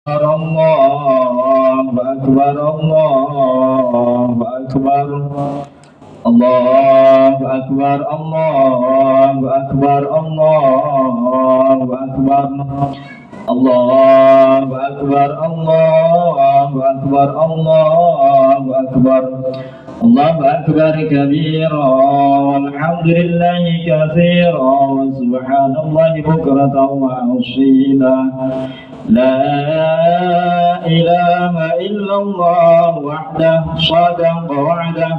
Allahu Akbar, Allahu Akbar, Allahu Akbar, Allahu Akbar, Allahu Akbar, Allahu Akbar, Allahu Akbar, Allahu Akbar, Allahu Akbar kabira, walhamdulillahi katsira, wa subhanallahi bukratan wa asila. La ilaha illallah wahdah sadaqa wa'dah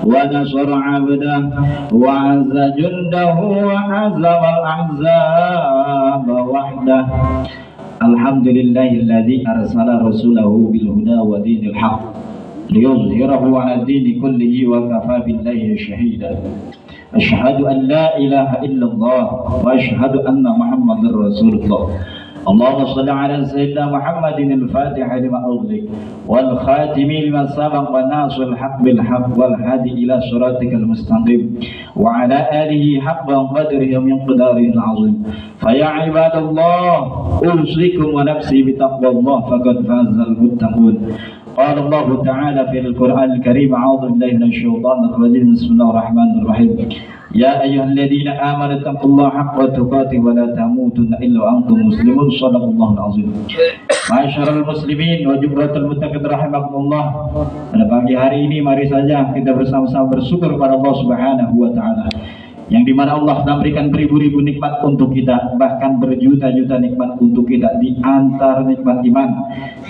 wa nasara 'abdah wa 'azza jundahu wa hazama al-ahzaba wahdah. Alhamdulillahilladzi arsala rasulahu bil huda wa dinil haqq liyuzhirahu 'ala ad-dini kullihi wa kafa billahi shahida. Asyhadu an la ilaha illallah wa asyhadu anna Muhammadar Rasulullah. Allahumma shalli ala sayyidina Muhammadin al-Fatihah lima ughliq wal khatimi lima sabaq wa nasrul haqq bil haqq wal hadi ila siratikal mustaqim wa ala alihi haqqa qadrihi wa miqdarihi al-azim. Fa ya ibadallah, usikum wa nafsi bi taqwallah faqad fazal muttaqun. قال الله تعالى في القرآن الكريم: أعوذ بالله من الشيطان الرجيم، بسم الله الرحمن الرحيم. يا أيها الذين آمنوا اتقوا الله حق تقاته ولا تموتن إلا وأنتم مسلمون. صدق الله العظيم. Masyarul muslimin wa jumratul muttaqin rahimakumullah. Pada pagi hari ini mari saja kita bersama-sama bersyukur kepada Allah Subhanahu wa taala, yang dimana Allah telah berikan beribu-ribu nikmat untuk kita, bahkan berjuta-juta nikmat untuk kita, di antara nikmat iman,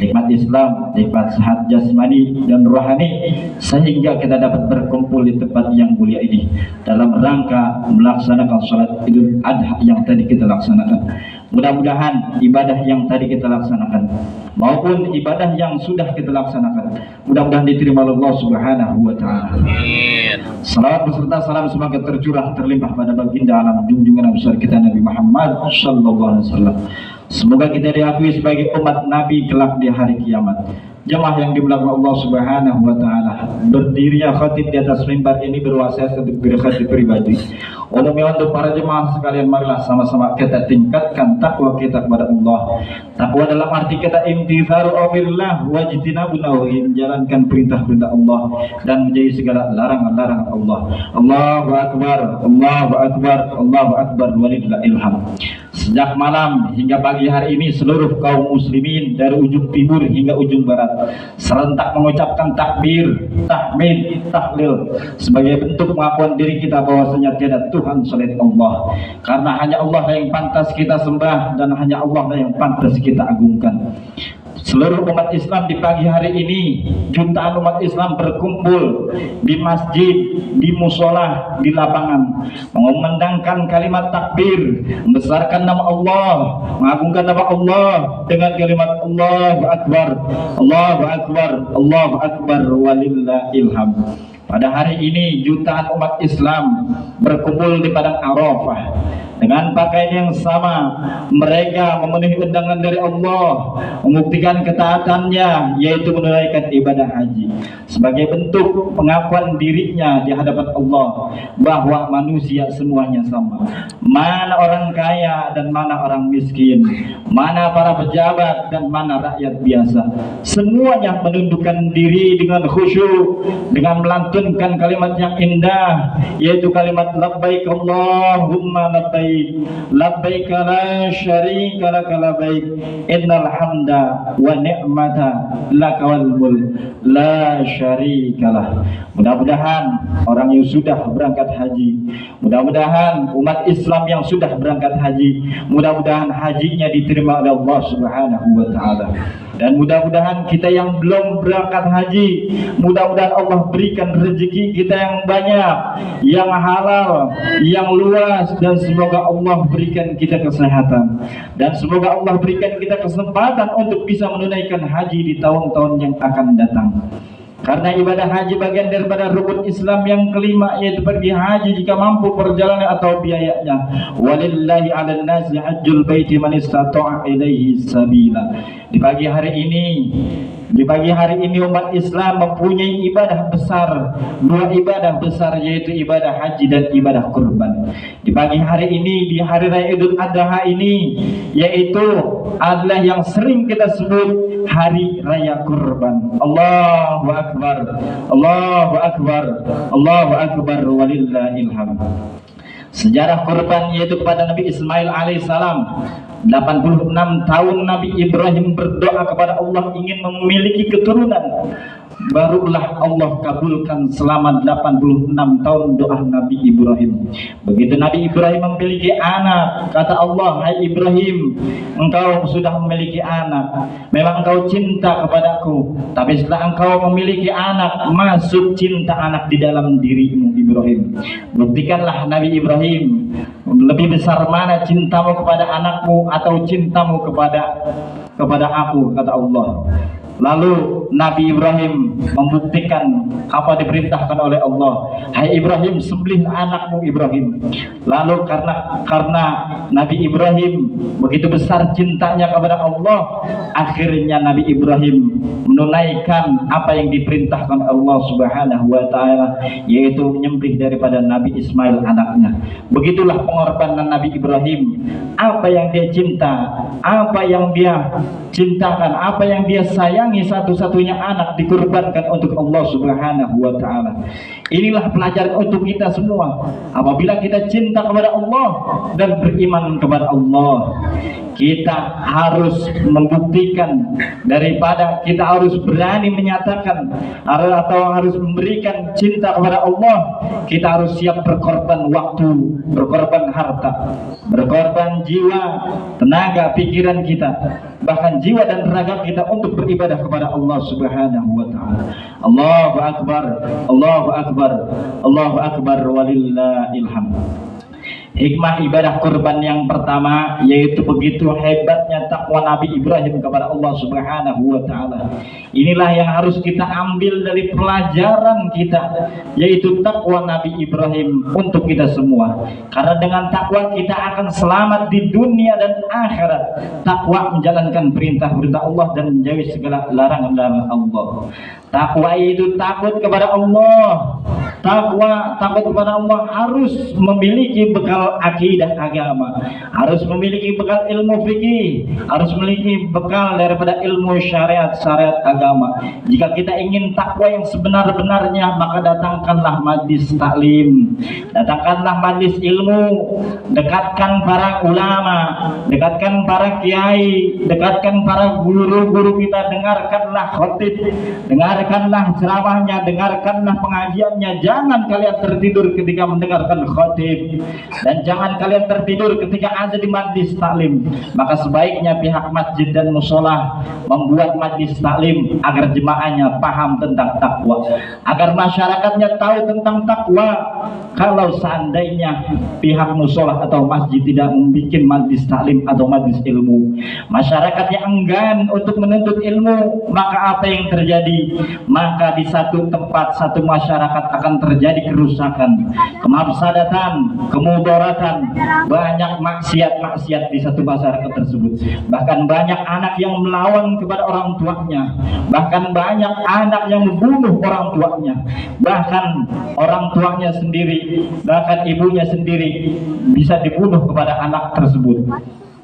nikmat Islam, nikmat sehat jasmani dan rohani, sehingga kita dapat berkumpul di tempat yang mulia ini dalam rangka melaksanakan salat Idul Adha yang tadi kita laksanakan. Mudah-mudahan ibadah yang tadi kita laksanakan maupun ibadah yang sudah kita laksanakan mudah-mudahan diterima oleh Allah Subhanahu wa taala. Amin. Salawat beserta salam semoga tercurah terlimpah pada baginda alam junjungan besar kita Nabi Muhammad sallallahu alaihi wasallam. Semoga kita diakui sebagai umat Nabi kelak di hari kiamat. Jemaah yang dimuliakan Allah Subhanahu wa taala, berdirinya khatib di atas mimbar ini berwasiat untuk berkhatib pribadi. Untuk para jemaah sekalian, marilah sama-sama kita tingkatkan takwa kita kepada Allah. Takwa dalam arti kita imtithalu amrillah wa ijtinabu nawahi, menjalankan perintah-perintah Allah dan menjauhi segala larangan-larangan Allah. Allahu akbar, Allahu akbar, Allahu akbar, walillahil hamd. Sejak malam hingga pagi hari ini seluruh kaum muslimin dari ujung timur hingga ujung barat serentak mengucapkan takbir, tahmid, tahlil sebagai bentuk pengakuan diri kita bahwasanya tiada Tuhan selain Allah, karena hanya Allah yang pantas kita sembah dan hanya Allah yang pantas kita agungkan. Seluruh umat Islam di pagi hari ini, jutaan umat Islam berkumpul di masjid, di musola, di lapangan, mengumandangkan kalimat takbir, membesarkan nama Allah, mengagungkan nama Allah dengan kalimat Allahu Akbar, Allahu Akbar, Allahu Akbar, walillahil hamd. Pada hari ini jutaan umat Islam berkumpul di padang Arafah dengan pakaian yang sama. Mereka memenuhi undangan dari Allah, membuktikan ketaatannya, yaitu menunaikan ibadah haji sebagai bentuk pengakuan dirinya di hadapan Allah bahwa manusia semuanya sama. Mana orang kaya dan mana orang miskin, mana para pejabat dan mana rakyat biasa, semuanya menundukkan diri dengan khusyuk, dengan melantunkan kalimat yang indah, yaitu kalimat labbaik Allahumma labbaik, labbaik la syarika laka labbaik, innal hamda wa ni'mata laka wal mulk la syarikalah. Mudah-mudahan orang yang sudah berangkat haji, mudah-mudahan umat Islam yang sudah berangkat haji, mudah-mudahan hajinya diterima oleh Allah Subhanahu wa taala. Dan mudah-mudahan kita yang belum berangkat haji, mudah-mudahan Allah berikan rezeki kita yang banyak, yang halal, yang luas, dan semoga Allah berikan kita kesehatan, dan semoga Allah berikan kita kesempatan untuk bisa menunaikan haji di tahun-tahun yang akan datang. Karena ibadah haji bagian daripada rukun Islam yang kelima, yaitu pergi haji jika mampu perjalanan atau biayanya. Walillahi 'alan nasi hajjul baiti man istata'a ilaihi sabila. Di pagi hari ini Di pagi hari ini umat Islam mempunyai ibadah besar, dua ibadah besar, yaitu ibadah haji dan ibadah kurban. Di pagi hari ini, di hari raya Idul Adha ini, yaitu adalah yang sering kita sebut hari raya kurban. Allahu Akbar, Allahu Akbar, Allahu Akbar, walillahil hamd. Sejarah kurban yaitu kepada Nabi Ismail alaihissalam. 86 tahun Nabi Ibrahim berdoa kepada Allah ingin memiliki keturunan. Barulah Allah kabulkan selama 86 tahun doa Nabi Ibrahim. Begitu Nabi Ibrahim memiliki anak, kata Allah, hai Ibrahim, engkau sudah memiliki anak, memang engkau cinta kepadaku, tapi setelah engkau memiliki anak, masuk cinta anak di dalam dirimu Ibrahim. Buktikanlah Nabi Ibrahim, lebih besar mana cintamu kepada anakmu atau cintamu kepada aku, kata Allah. Lalu Nabi Ibrahim membuktikan apa diperintahkan oleh Allah. Hai Ibrahim, sembelih anakmu Ibrahim. Lalu karena Nabi Ibrahim begitu besar cintanya kepada Allah, akhirnya Nabi Ibrahim menunaikan apa yang diperintahkan Allah Subhanahu wa taala, yaitu menyembelih daripada Nabi Ismail anaknya. Begitulah pengorbanan Nabi Ibrahim. Apa yang dia cinta, apa yang dia cintakan, apa yang dia sayangi, satu-satunya anak dikorbankan untuk Allah Subhanahu wa taala. Inilah pelajaran untuk kita semua. Apabila kita cinta kepada Allah dan beriman kepada Allah, kita harus membuktikan, daripada kita harus berani menyatakan atau harus memberikan cinta kepada Allah, kita harus siap berkorban waktu, berkorban harta, berkorban jiwa, tenaga, pikiran kita, bahkan jiwa dan tenaga kita untuk beribadah kepada Allah Subhanahu wa taala. Allahu Akbar, Allahu Akbar, Allahu Akbar, walillahil hamd. Hikmah ibadah kurban yang pertama yaitu begitu hebatnya takwa Nabi Ibrahim kepada Allah Subhanahu wa taala. Inilah yang harus kita ambil dari pelajaran kita, yaitu takwa Nabi Ibrahim untuk kita semua. Karena dengan takwa kita akan selamat di dunia dan akhirat. Takwa menjalankan perintah-perintah Allah dan menjauhi segala larangan-larangan Allah. Takwa itu takut kepada Allah. Takut kepada Allah harus memiliki bekal akidah agama, harus memiliki bekal ilmu fikih, harus memiliki bekal daripada ilmu syariat agama. Jika kita ingin takwa yang sebenar-benarnya, maka datangkanlah majlis taklim, datangkanlah majlis ilmu, dekatkan para ulama, dekatkan para kiai, dekatkan para guru-guru kita, dengarkanlah khotib, dengarkanlah ceramahnya, dengarkanlah pengajiannya. Jangan kalian tertidur ketika mendengarkan khotib, dan jangan kalian tertidur ketika ada di majlis taklim. Maka sebaiknya pihak masjid dan musola membuat majlis taklim agar jemaahnya paham tentang takwa, agar masyarakatnya tahu tentang takwa. Kalau seandainya pihak musola atau masjid tidak membuat majlis taklim atau majlis ilmu, masyarakatnya enggan untuk menuntut ilmu, maka apa yang terjadi? Maka di satu tempat, satu masyarakat akan terjadi kerusakan, kemafsadatan, kemudaratan, banyak maksiat-maksiat di satu masyarakat tersebut. Bahkan banyak anak yang melawan kepada orang tuanya, bahkan banyak anak yang membunuh orang tuanya, bahkan orang tuanya sendiri, bahkan ibunya sendiri bisa dibunuh kepada anak tersebut.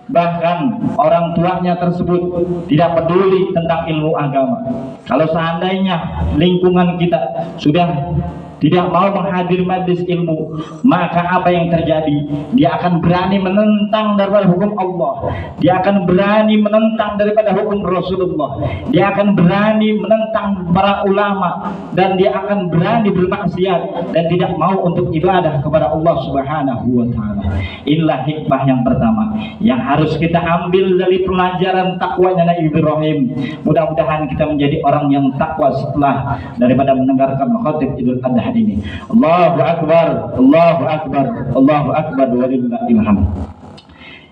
Bahkan orang tuanya tersebut tidak peduli tentang ilmu agama. Kalau seandainya lingkungan kita sudah tidak mau menghadiri majlis ilmu, maka apa yang terjadi? Dia akan berani menentang daripada hukum Allah, dia akan berani menentang daripada hukum Rasulullah, dia akan berani menentang para ulama, dan dia akan berani bermaksiat dan tidak mau untuk ibadah kepada Allah Subhanahu wa taala. Inilah hikmah yang pertama yang harus kita ambil dari pelajaran takwanya Nabi Ibrahim. Mudah-mudahan kita menjadi orang yang takwa setelah daripada mendengarkan khotib Idul Adha ini. Allahu Akbar, Allahu Akbar, Allahu Akbar, walillahil hamd.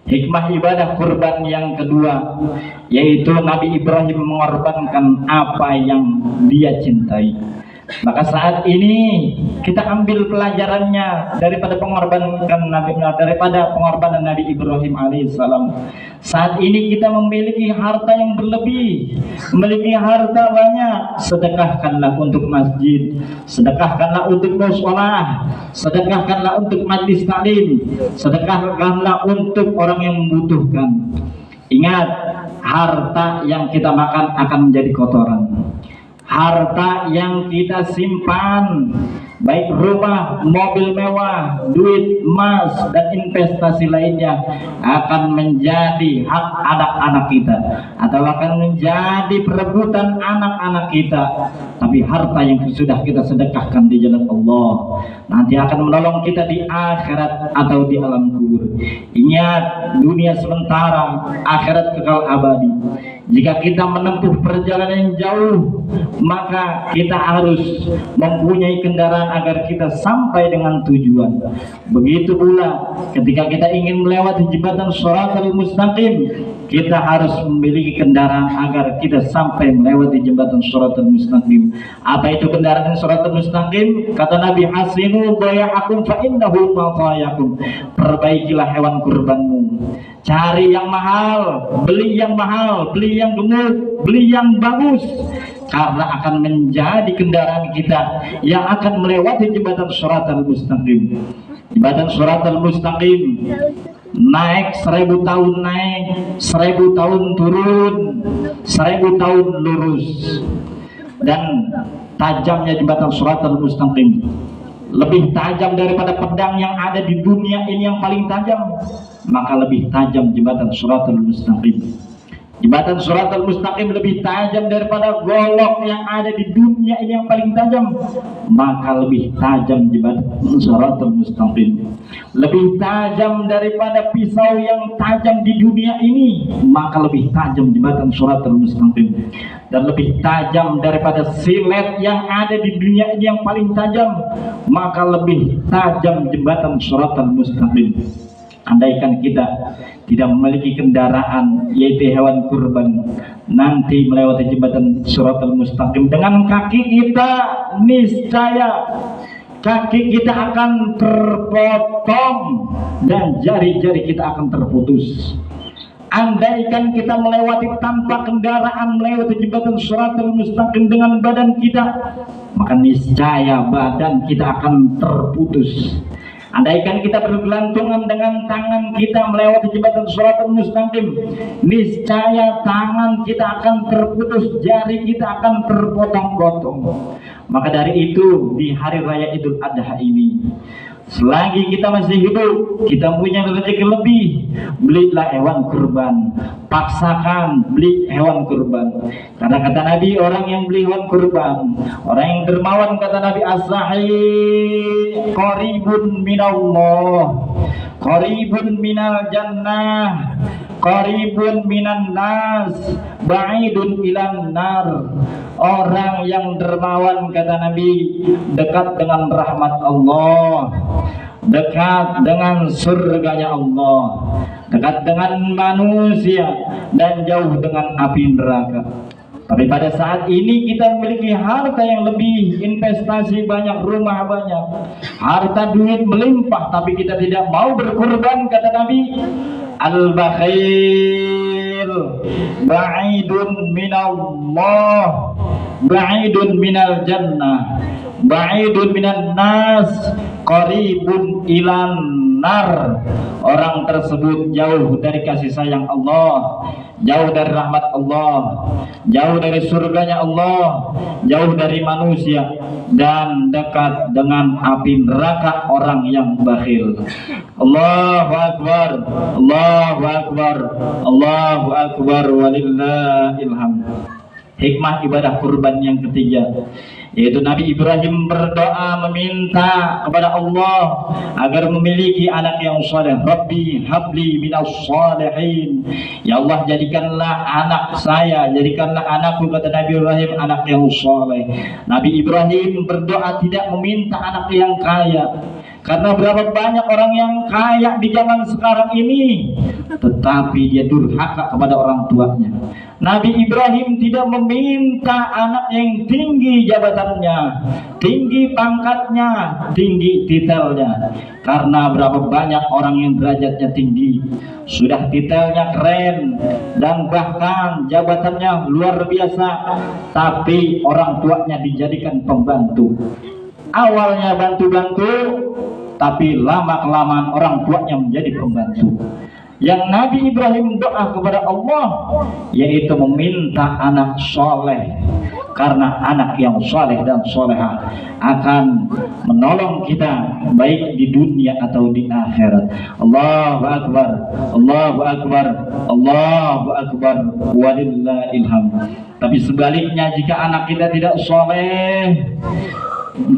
Hikmah ibadah kurban yang kedua yaitu Nabi Ibrahim mengorbankan apa yang dia cintai. Maka saat ini kita ambil pelajarannya daripada pengorbanan Nabi Ibrahim alaihissalam. Saat ini kita memiliki harta yang berlebih, memiliki harta banyak, sedekahkanlah untuk masjid, sedekahkanlah untuk mushola, sedekahkanlah untuk majlis taklim, sedekahkanlah untuk orang yang membutuhkan. Ingat, harta yang kita makan akan menjadi kotoran. Harta yang kita simpan, baik rumah, mobil mewah, duit, emas, dan investasi lainnya, akan menjadi hak anak-anak kita atau akan menjadi perebutan anak-anak kita. Tapi harta yang sudah kita sedekahkan di jalan Allah nanti akan menolong kita di akhirat atau di alam kubur. Ingat, dunia sementara, akhirat kekal abadi. Jika kita menempuh perjalanan yang jauh, maka kita harus mempunyai kendaraan agar kita sampai dengan tujuan. Begitu pula ketika kita ingin melewati jembatan Shiratal Mustaqim, kita harus memiliki kendaraan agar kita sampai melewati jembatan Shiratal Mustaqim. Apa itu kendaraan Shiratal Mustaqim? Kata Nabi, hasinu bayahakum fa innahu matayakum. Perbaikilah hewan kurbanmu. Cari yang mahal, beli yang mahal, beli yang gemuk, beli yang bagus, karena akan menjadi kendaraan kita yang akan melewati jembatan Shiratal Mustaqim. Jembatan Shiratal Mustaqim naik 1000 tahun naik, 1000 tahun turun, 1000 tahun lurus. Dan tajamnya jembatan Shiratal Mustaqim lebih tajam daripada pedang yang ada di dunia ini yang paling tajam, maka lebih tajam jembatan Shiratal Mustaqim. Jembatan Shiratal Mustaqim lebih tajam daripada golok yang ada di dunia ini yang paling tajam, maka lebih tajam jembatan Shiratal Mustaqim. Lebih tajam daripada pisau yang tajam di dunia ini, maka lebih tajam jembatan Shiratal Mustaqim. Dan lebih tajam daripada silet yang ada di dunia ini yang paling tajam, maka lebih tajam jembatan Shiratal Mustaqim. Andaikan kita tidak memiliki kendaraan, yaitu hewan kurban, nanti melewati jembatan Shiratal Mustaqim dengan kaki kita, niscaya kaki kita akan terpotong dan jari-jari kita akan terputus. Andaikan kita melewati tanpa kendaraan, melewati jembatan Shiratal Mustaqim dengan badan kita, maka niscaya badan kita akan terputus. Andaikan kita bergelantungan dengan tangan kita melewati jembatan Shiratal Mustaqim, niscaya tangan kita akan terputus, jari kita akan terpotong-potong. Maka dari itu, di hari raya Idul Adha ini, selagi kita masih hidup, kita punya rezeki lebih, belilah hewan kurban, paksakan beli hewan kurban. Karena kata Nabi, orang yang beli hewan kurban, orang yang dermawan, kata Nabi, as-sahih qaribun minallah, qaribun minal jannah, qaribun minan nas, ba'idun ilan nar. Orang yang dermawan, kata Nabi, dekat dengan rahmat Allah, dekat dengan surganya Allah, dekat dengan manusia, dan jauh dengan api neraka. Tapi pada saat ini kita memiliki harta yang lebih, investasi banyak, rumah banyak, harta duit melimpah, tapi kita tidak mau berkorban, kata Nabi, al-bakhil ba'idun minallah, ba'idun minal jannah, ba'idun minan nas, qaribun ilan nar. Orang tersebut jauh dari kasih sayang Allah, jauh dari rahmat Allah, jauh dari surganya Allah, jauh dari manusia, dan dekat dengan api neraka orang yang bakhil. Allahu Akbar, Allahu Akbar, Allahu Akbar, walillahil hamd. Hikmah ibadah kurban yang ketiga, yaitu Nabi Ibrahim berdoa meminta kepada Allah agar memiliki anak yang saleh. Rabbi habli minas salihin, ya Allah, jadikanlah anak saya, jadikanlah anakku, kata Nabi Ibrahim, anak yang saleh. Nabi Ibrahim berdoa tidak meminta anak yang kaya, karena berapa banyak orang yang kaya di zaman sekarang ini tetapi dia durhaka kepada orang tuanya. Nabi Ibrahim tidak meminta anak yang tinggi jabatannya, tinggi pangkatnya, tinggi titelnya. Karena berapa banyak orang yang derajatnya tinggi, sudah titelnya keren, dan bahkan jabatannya luar biasa, tapi orang tuanya dijadikan pembantu. Awalnya bantu-bantu, tapi lama-kelamaan orang tuanya menjadi pembantu. Yang Nabi Ibrahim doa kepada Allah yaitu meminta anak soleh, karena anak yang soleh dan solehah akan menolong kita baik di dunia atau di akhirat. Allahu Akbar, Allahu Akbar, Allahu Akbar, walillahil hamd. Tapi sebaliknya, jika anak kita tidak soleh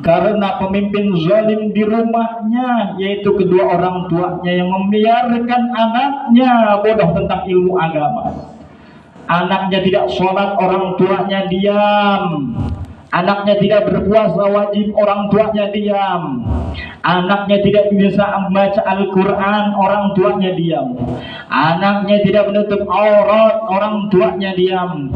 karena pemimpin zalim di rumahnya, yaitu kedua orang tuanya yang membiarkan anaknya bodoh tentang ilmu agama, anaknya tidak sholat, orang tuanya diam. Anaknya tidak berpuasa wajib, orang tuanya diam. Anaknya tidak bisa membaca Al-Quran, orang tuanya diam. Anaknya tidak menutup aurat, orang tuanya diam.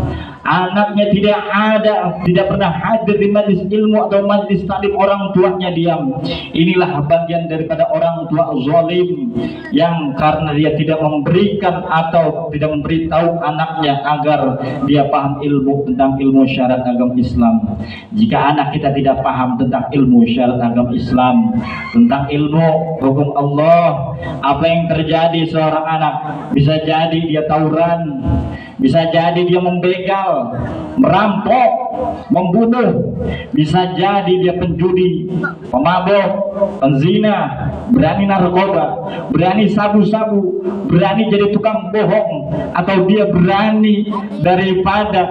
Anaknya tidak pernah hadir di majlis ilmu atau majlis taklim, orang tuanya diam. Inilah bagian daripada orang tua zalim yang karena dia tidak memberikan atau tidak memberitahu anaknya agar dia paham ilmu tentang ilmu syariat agama Islam. Jika anak kita tidak paham tentang ilmu syariat agama Islam, tentang ilmu hukum Allah, apa yang terjadi seorang anak, bisa jadi dia tawuran, bisa jadi dia membegal, merampok, membunuh, bisa jadi dia penjudi, pemabuk, penzina, berani narkoba, berani sabu-sabu, berani jadi tukang bohong, atau dia berani daripada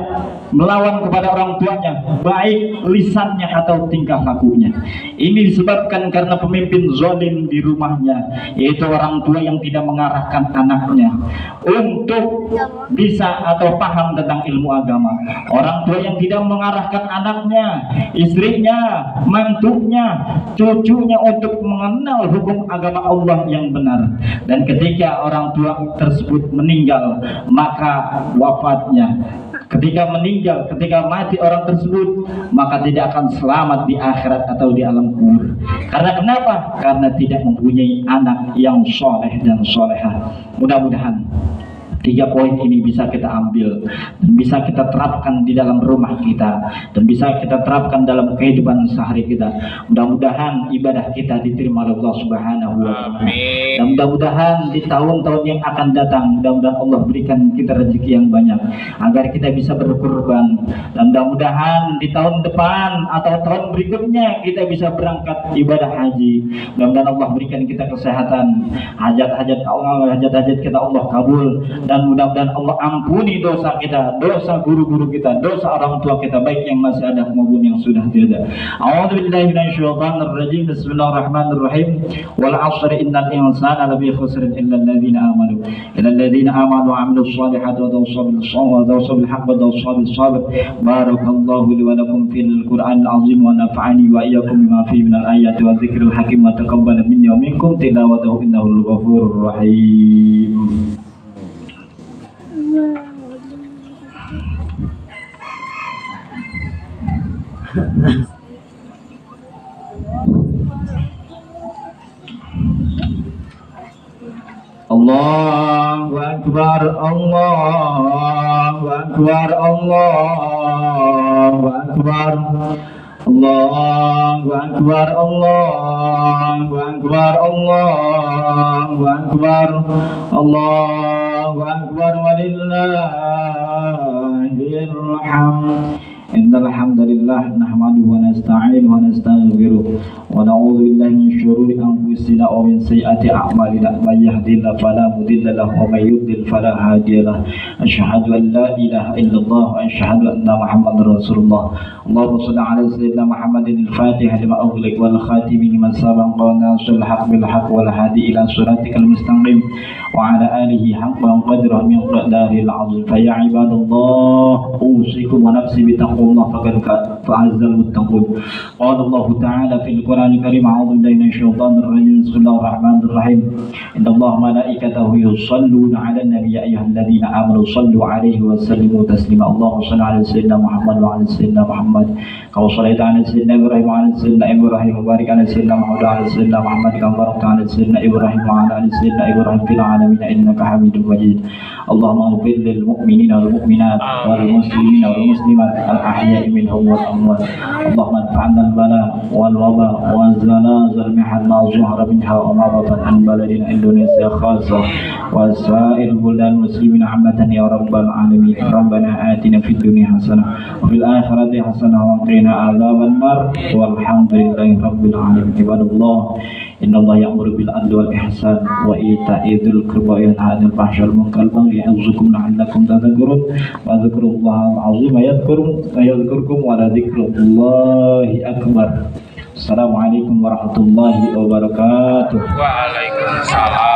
melawan kepada orang tuanya, baik lisannya atau tingkah lakunya. Ini disebabkan karena pemimpin zalim di rumahnya, yaitu orang tua yang tidak mengarahkan anaknya untuk bisa atau paham tentang ilmu agama. Orang tua yang tidak mengarahkan anaknya, istrinya, mantunya, cucunya untuk mengenal hukum agama Allah yang benar. Dan ketika orang tua tersebut meninggal, maka wafatnya, ketika mati orang tersebut, maka tidak akan selamat di akhirat atau di alam kubur. Karena kenapa? Karena tidak mempunyai anak yang soleh dan solehah. Mudah-mudahan 3 poin ini bisa kita ambil dan bisa kita terapkan di dalam rumah kita dan bisa kita terapkan dalam kehidupan sehari kita. Mudah-mudahan ibadah kita diterima oleh Allah Subhanahu wa Ta'ala. Dan mudah-mudahan di tahun-tahun yang akan datang, mudah-mudahan Allah berikan kita rezeki yang banyak agar kita bisa berkurban. Dan mudah-mudahan di tahun depan atau tahun berikutnya kita bisa berangkat ibadah haji. Mudah-mudahan Allah berikan kita kesehatan, hajat-hajat kita Allah kabul. Dan mudah-mudahan Allah ampuni dosa kita, dosa guru-guru kita, dosa orang tua kita, baik yang masih ada maupun yang sudah tiada. A'udzubillahi minasyaitonir rajim. Bismillahirrahmanirrahim. Wal 'ashri innal insana lafi khusrin illa alladziina amanu wa 'amilus shalihati wa tawassaw bis haqqi wa tawassaw bis sabr. Barakallahu li wa lakum fil Qur'anil 'azim wa nafa'ani wa iyyakum bima fihi minal ayati wa dzikril hakim wa taqabbal minni wa minkum tilawatahu innahu ghafurur rahim. Allahu Akbar, Allahu Akbar, Allahu Akbar, Allahu Akbar, Allahu Akbar, Allahu Akbar, Allahu Akbar, walillahil hamd. Innal hamdalillah nahmaduhu wa nasta'inuhu wa nastaghfiruh wa na'udzu billahi min shururi anfusina wa min sayyiati a'malina. May yahdihillahu fala mudilla lahu wa may yudlil fala hadiya lahu. Asyhadu an la ilaha illallah wa asyhadu anna Muhammadar Rasulullah. Allahumma shalli ala sayyidina Muhammadin al-Fatih lima ughliq wal khatimi liman sabaqa wa nasrul haqq bil haqq wal hadi ila siratikal mustaqim wa ala alihi haqqa qadrihi min qadaril azim. Fa ya ibadallah أوصيكم ونفسي بتقوى الله فقد فعز المتقون. قال الله تعالى في القرآن الكريم: أعوذ بالله من الشيطان الرجيم، بسم الله الرحمن الرحيم. إن الله ملائكته يصلون على النبي يا أيها الذين آمنوا صلوا عليه وسلموا تسليما. اللهم صل على سيدنا محمد وعلى سيدنا محمد كما صليت على سيدنا إبراهيم وعلى سيدنا إبراهيم وبارك على سيدنا محمد وعلى سيدنا محمد كما باركت على سيدنا إبراهيم وعلى آل سيدنا إبراهيم في العالمين إنك حميد مجيد. اللهم اغفر للمؤمنين والمؤمنات والمسلمين والمسلمات الأحياء منهم والأموات. اللهم ادفعنا البلاء والوباء والزلازل المحن ما ظهر منها وما بطن عن بلدنا إندونيسيا خاصة وسائر بلدان المسلمين عامة يا رب العالمين. ربنا آتنا في الدنيا حسنة وفي الآخرة حسنة وقنا عذاب النار والحمد لله رب العالمين. عباد الله إن الله يأمر بالعدل والإحسان وإيتاء ذي القربى وينهى عن الفحشاء والمنكر والبغي يعظكم لعلكم تذكرون واذكروا الله العظيم يذكركم ولذكر الله أكبر. Assalamualaikum warahmatullahi wabarakatuh. Waalaikumsalam.